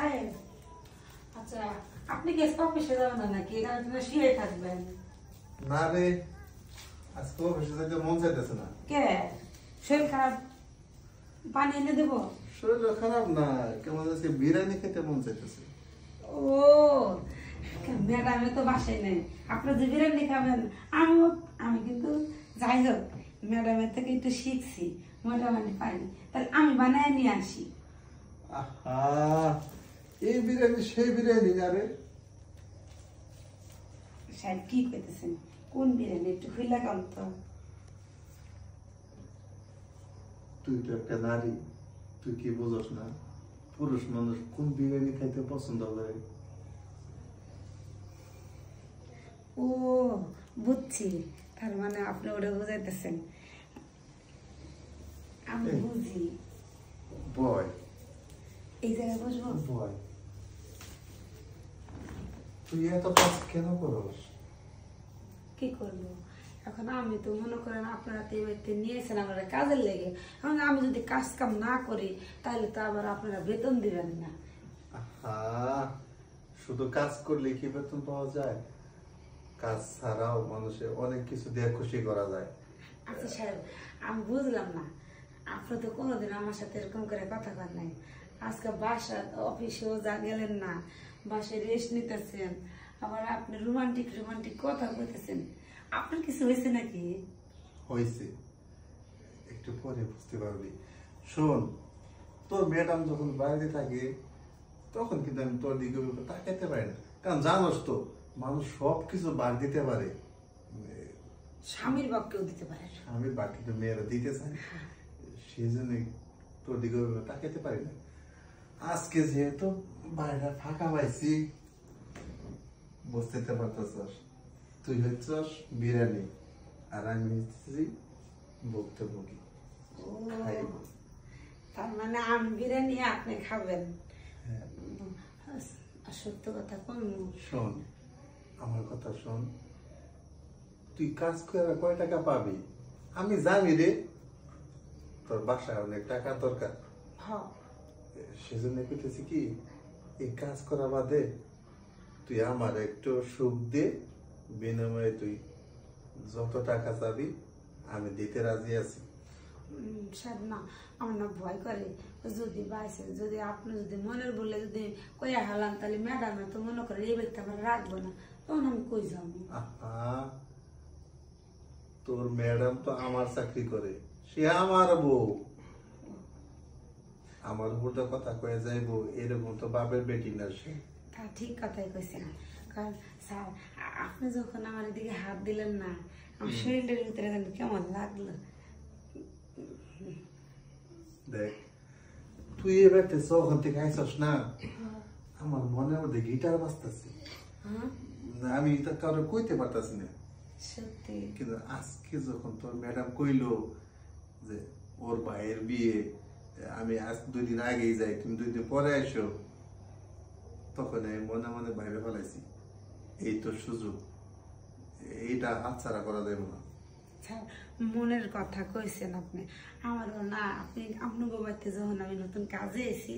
সাহেব, আচ্ছা আপনি কি অফিসে যাবেন না নাকি? এখানে শুয়ে থাকবেন? না রে, আজকে অফিসে যেতে মন চাইতেছে না। কে শরীর খারাপ? পানি এনে দেবো? শরীর খারাপ না, কেমন আছে, বিরিয়ানি খেতে মন চাইতেছে। ও ম্যাডামে তো বাসায় নেই, আপনার যে বিরিয়ানি খাবেন। আমি কিন্তু যাই হোক ম্যাডামের থেকে একটু শিখছি, মোটামুটি পারি, তাহলে আমি বানায় নিয়ে আসি। আহা, এই বিরিয়ানি সেই বিরিয়ানি না রে। সাহেব কি কইতেছেন? কোন বিরিয়ানি একটু খুলে কম তো। তুই তো একটা নারী, তুই কি বুঝস না পুরুষ মানুষ কোন বিরিয়ানি খাইতে পছন্দ করে? ও বুঝছি, তার মানে আপনি ওটা বুঝাইতেছেন। আমি বুঝি। বয় এই জায়গায় বসবো? বয়, তুই এত কাজ কেন করস? কি করবো এখন? আমি তো মনে করেন আপনারা তো এই বাড়িতে নিয়েছেন আপনারা কাজের লেগে। এখন আমি যদি কাজ কাম না করি তাহলে তো আবার আপনারা বেতন দিবেন না। আহা, শুধু কাজ করলে কি বেতন পাওয়া যায়? কাজ ছাড়াও মানুষের অনেক কিছু দিয়ে খুশি করা যায়। আচ্ছা সাহেব, আমি বুঝলাম না, আপনি তো কোনোদিন আমার সাথে এরকম করে কথা বলেন নাই। আজকে বাসা অফিসেও যা গেলেন না, বাসায় রেস্ট নিতেছেন, আবার আপনি রোমান্টিক রোমান্টিক কথা বলতেছেন। আপনার কিছু হয়েছে নাকি? হয়েছে, একটু পরে বুঝতে পারবি। শোন, তোর ম্যাডাম যখন বাইরে থাকে তখন কিন্তু আমি তোর দিকে তাকাইতে পারি না, কারণ জানোস তো মানুষ সব কিছু বাদ দিতে পারে, স্বামীর বাক্যেও দিতে পারে। স্বামীর বাকি তো মেয়েরা দিতে চায়, সেই জন্য তোর দিকে তাকাইতে পারি না। আজকে যেহেতু বাইরে ফাঁকা পাইছি, বুঝতে পারতেছস, তুই হচ্ছস বিরিয়ানি আর আমি হচ্ছি ভুক্তভোগী। তার মানে আমি বিরিয়ানি আপনি খাবেন? হ্যাঁ। সত্য কথা কোন? শোন, আমার কথা শোন, তুই কাজ করে কয় টাকা পাবি আমি জানি রে, তোর বাসায় অনেক টাকা দরকার। সেজন্য পেতেছি কি, এই কাজ করা বাদে তুই আমার একটু সুখ দে, বিনিময়ে তুই যত টাকা চাবি আমি দিতে রাজি আছি। স্যার না, আমার না ভয় করে, যদি বাইসে যদি আপনি যদি মনের বললে যদি কইয়া হালাম তাহলে ম্যাডামে তো মনে করে এই ব্যক্তি আমার রাখবো না, তখন আমি কই যাবো? তোর ম্যাডাম তো আমার চাকরি করে, সে আমার বউ, আমার উপর কথা কয়ে যাইবো এরকম তো বাপের বেটি না সে। তা ঠিক কথাই কইছেন, কারণ স্যার আপনি যখন আমার এদিকে হাত দিলেন না, আমার শরীরের ভিতরে কেমন লাগলো। দেখ, তুই এবার ওখান থেকে আইসস না, আমার মনের মধ্যে গিটার বাজতেছে, আমি এটা কারো কইতে পারতাছি না সত্যি। কিন্তু আজকে যখন তোর ম্যাডাম কইলো যে ওর ভাইয়ের বিয়ে, আমি আজ 2 দিন আগেই যাই, তুমি 2 দিন পরে আসো, তখন আমি মনে মনে ভাইবে ফেলাইছি এই তো সুযোগ, এইটা হাতছাড়া করা যাবে না। মনের কথা কইছেন আপনি, আমারও না, আপনি আপনার বাড়িতে যখন আমি নতুন কাজে এসি,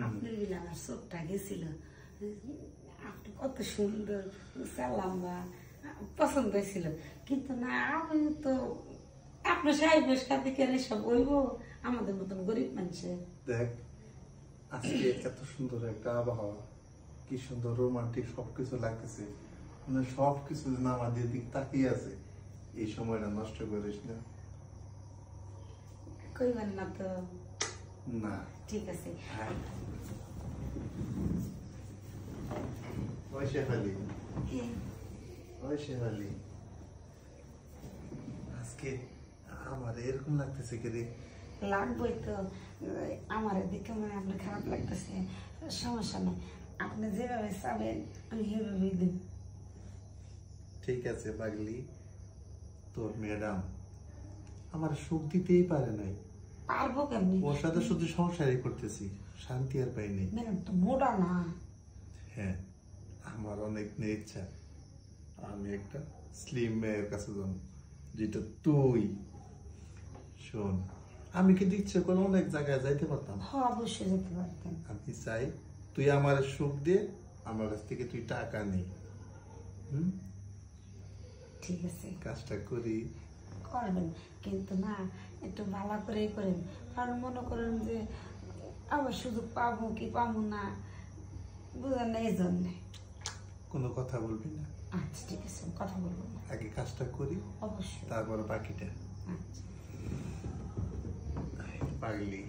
আপনার বিলে আমার চোখটা গেছিল, আপনি কত সুন্দর লম্বা, পছন্দ হয়েছিল। কিন্তু না, আমি তো আপনার সাহেবের সাথে কেন সব বলব, আমাদের মতন গরিব মানুষের। দেখ, আজকে এত সুন্দর একটা আবহাওয়া, কি সুন্দর রোমান্টিক সবকিছু লাগতেছে, মানে সবকিছু যেন আমাদের দিক তাকিয়ে আছে, এই সময়টা নষ্ট করিস না। কইবেন না তো? না, ঠিক আছে। ওই শেফালি, ওই শেফালি, আজকে আমার এরকম লাগতেছে কি রে? লাগবেই তো, আমার দিকে মানে আপনার খারাপ লাগতেছে, সমস্যা নেই, আপনি যেভাবে চাবেন আমি সেভাবেই দিন। ঠিক আছে পাগলি, তোর ম্যাডাম আমার সুখ দিতেই পারে নাই, পারবো কেমনি? ওর সাথে শুধু সংসারই করতেছি, শান্তি আর পাইনি। ম্যাডাম তো মোটা না। হ্যাঁ, আমার অনেক ইচ্ছা আমি একটা স্লিম মেয়ের কাছে যাব, যেটা তুই। শোন, আমি কিন্তু ইচ্ছে করে অনেক জায়গায় যাইতে পারতাম, অবশ্যই যেতে পারতেন। আমি চাই তুই আমার সুখ দে, আমার কাছ থেকে তুই টাকা নেই। ঠিক আছে, কাজটা করি করবেন, কিন্তু না একটু ভালো করেই করেন, কারণ মনে করেন যে আবার সুযোগ পাবো কি পাবো না বুঝেন না, এই জন্যে। কোনো কথা বলবি না? আচ্ছা ঠিক আছে, কথা বলবো না। আগে কাজটা করি, অবশ্যই। তারপরে বাকিটা। আচ্ছা। পাগলি।